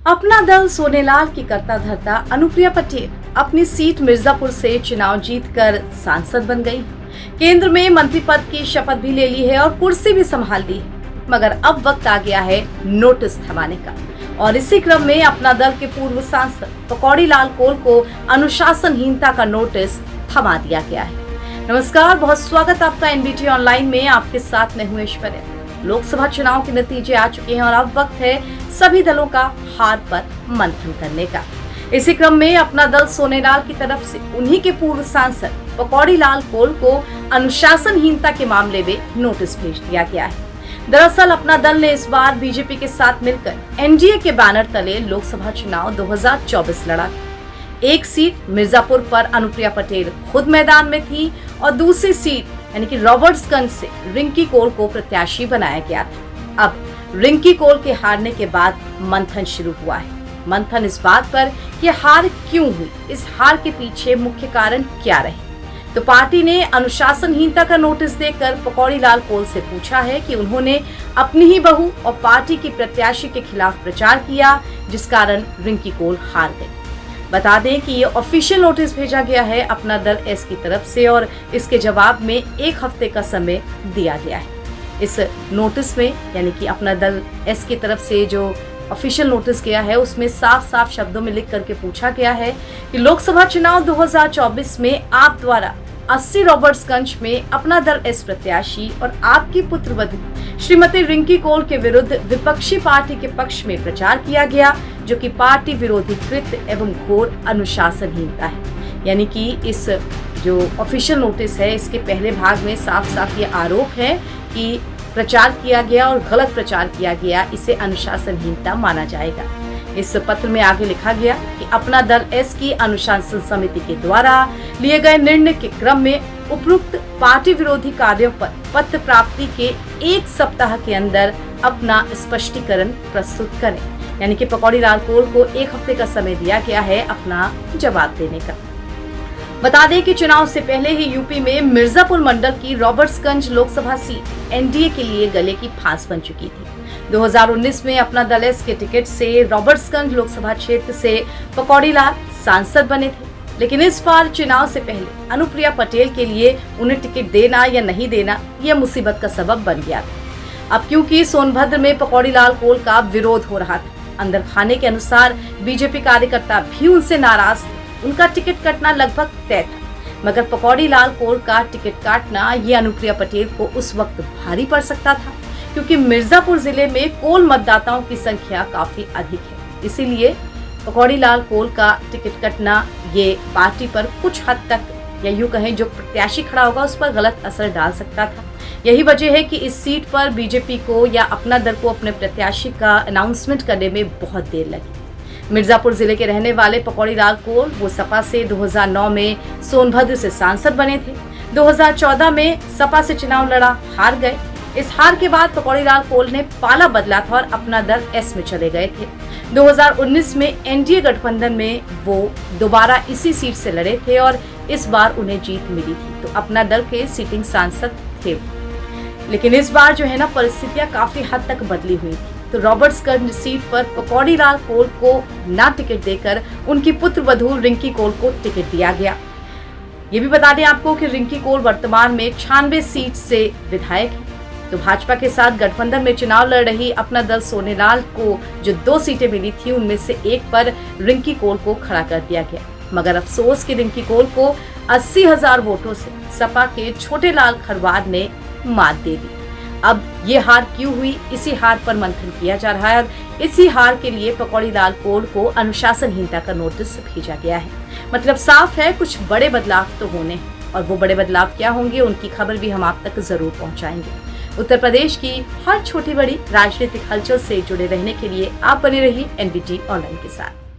अपना दल सोनेलाल की करता धरता अनुप्रिया पटेल अपनी सीट मिर्जापुर से चुनाव जीतकर सांसद बन गई। केंद्र में मंत्री पद की शपथ भी ले ली है और कुर्सी भी संभाल ली है, मगर अब वक्त आ गया है नोटिस थमाने का। और इसी क्रम में अपना दल के पूर्व सांसद पकौड़ी लाल कोल को अनुशासनहीनता का नोटिस थमा दिया गया है। नमस्कार, बहुत स्वागत आपका एनबीटी ऑनलाइन में। आपके साथ मैं हूं ऐश्वर्या। लोकसभा चुनाव के नतीजे आ चुके हैं और अब वक्त है सभी दलों का हार पर मंथन करने का। इसी क्रम में अपना दल सोनेलाल की तरफ से उन्हीं के पूर्व सांसद पकौड़ी लाल कोल को अनुशासनहीनता के मामले में नोटिस भेज दिया गया है। दरअसल अपना दल ने इस बार बीजेपी के साथ मिलकर एनडीए के बैनर तले लोकसभा चुनाव 2024 लड़ा। एक सीट मिर्जापुर पर अनुप्रिया पटेल खुद मैदान में थी और दूसरी सीट यानी कि रॉबर्ट्सगंज से रिंकी कोल को प्रत्याशी बनाया गया था। अब रिंकी कोल के हारने के बाद मंथन शुरू हुआ है। मंथन इस बात पर कि हार क्यों हुई, इस हार के पीछे मुख्य कारण क्या रहे। तो पार्टी ने अनुशासनहीनता का नोटिस देकर पकौड़ी लाल कोल से पूछा है कि उन्होंने अपनी ही बहू और पार्टी की प्रत्याशी के खिलाफ प्रचार किया, जिस कारण रिंकी कोल हार गई। बता दें कि ये ऑफिशियल नोटिस भेजा गया है अपना दल एस की तरफ से और इसके जवाब में 1 हफ्ते का समय दिया गया है। इस नोटिस में यानी कि अपना दल एस की तरफ से जो ऑफिशियल नोटिस गया है उसमें साफ साफ शब्दों में लिख करके पूछा गया है कि लोकसभा चुनाव 2024 में आप द्वारा 80 रॉबर्ट्सगंज में अपना दल एस प्रत्याशी और आपकी पुत्रवधू श्रीमती रिंकी कोल के विरुद्ध विपक्षी पार्टी के पक्ष में प्रचार किया गया, जो कि पार्टी विरोधी कृत्य एवं घोर अनुशासनहीनता है। यानी कि इस जो ऑफिशियल नोटिस है इसके पहले भाग में साफ साफ ये आरोप है कि प्रचार किया गया और गलत प्रचार किया गया, इसे अनुशासनहीनता माना जाएगा। इस पत्र में आगे लिखा गया कि अपना दल एस की अनुशासन समिति के द्वारा लिए गए निर्णय के क्रम में उपरोक्त पार्टी विरोधी कार्यों पर पत्र प्राप्ति के 1 सप्ताह के अंदर अपना स्पष्टीकरण प्रस्तुत करें। यानी कि पकौड़ी लाल कोल को 1 हफ्ते का समय दिया गया है अपना जवाब देने का। बता दें कि चुनाव से पहले ही यूपी में मिर्जापुर मंडल की रॉबर्ट्सगंज लोकसभा सीट एनडीए के लिए गले की फांस बन चुकी थी। 2019 में अपना दल एस के टिकट से रॉबर्ट्सगंज लोकसभा क्षेत्र से पकौड़ी लाल सांसद बने थे, लेकिन इस बार चुनाव से पहले अनुप्रिया पटेल के लिए उन्हें टिकट देना या नहीं देना यह मुसीबत का सबब बन गया था। अब क्योंकि सोनभद्र में पकौड़ी लाल कोल का विरोध हो रहा था, अंदर खाने के अनुसार बीजेपी कार्यकर्ता भी उनसे नाराज थे। उनका टिकट कटना लगभग तय था, मगर पकौड़ी लाल कोल का टिकट काटना ये अनुप्रिया पटेल को उस वक्त भारी पड़ सकता था, क्योंकि मिर्जापुर जिले में कोल मतदाताओं की संख्या काफी अधिक है। इसीलिए पकौड़ी लाल कोल का टिकट कटना ये पार्टी पर कुछ हद तक या यूं कहें जो प्रत्याशी खड़ा होगा उस पर गलत असर डाल सकता था। यही वजह है कि इस सीट पर बीजेपी को या अपना दल को अपने प्रत्याशी का अनाउंसमेंट करने में बहुत देर लगी। मिर्जापुर जिले के रहने वाले पकौड़ी लाल कोल वो सपा से 2009 में सोनभद्र से सांसद बने थे। 2014 में सपा से चुनाव लड़ा, हार गए। इस हार के बाद पकौड़ी लाल कोल ने पाला बदला था और अपना दल एस में चले गए थे। 2019 में एनडीए गठबंधन में वो दोबारा इसी सीट से लड़े थे और इस बार उन्हें जीत मिली थी, तो अपना दल के सिटिंग सांसद थे। लेकिन इस बार जो है ना परिस्थितियां काफी हद तक बदली हुई थी। तो रॉबर्ट्सगंज सीट पर पकौड़ी लाल कोल को ना टिकट देकर उनकी पुत्रवधू रिंकी कोल को टिकट दिया गया। ये भी बता दें आपको कि रिंकी कोल वर्तमान में 96 सीट से विधायक है। तो भाजपा के साथ गठबंधन में चुनाव लड़ रही अपना दल सोनेलाल को जो 2 सीटें मिली थी उनमें से एक पर रिंकी कोल को खड़ा कर दिया गया, मगर अफसोस कि रिंकी कोल को 80,000 वोटों से सपा के छोटे लाल खरवार ने मात दे दी। अब ये हार क्यों हुई, इसी हार पर मंथन किया जा रहा है और इसी हार के लिए पकौड़ी लाल कोल को अनुशासनहीनता का नोटिस भेजा गया है। मतलब साफ है कुछ बड़े बदलाव तो होने हैं और वो बड़े बदलाव क्या होंगे उनकी खबर भी हम आप तक जरूर पहुंचाएंगे। उत्तर प्रदेश की हर छोटी बड़ी राजनीतिक हलचल से जुड़े रहने के लिए आप बने रहिए एनबीटी ऑनलाइन के साथ।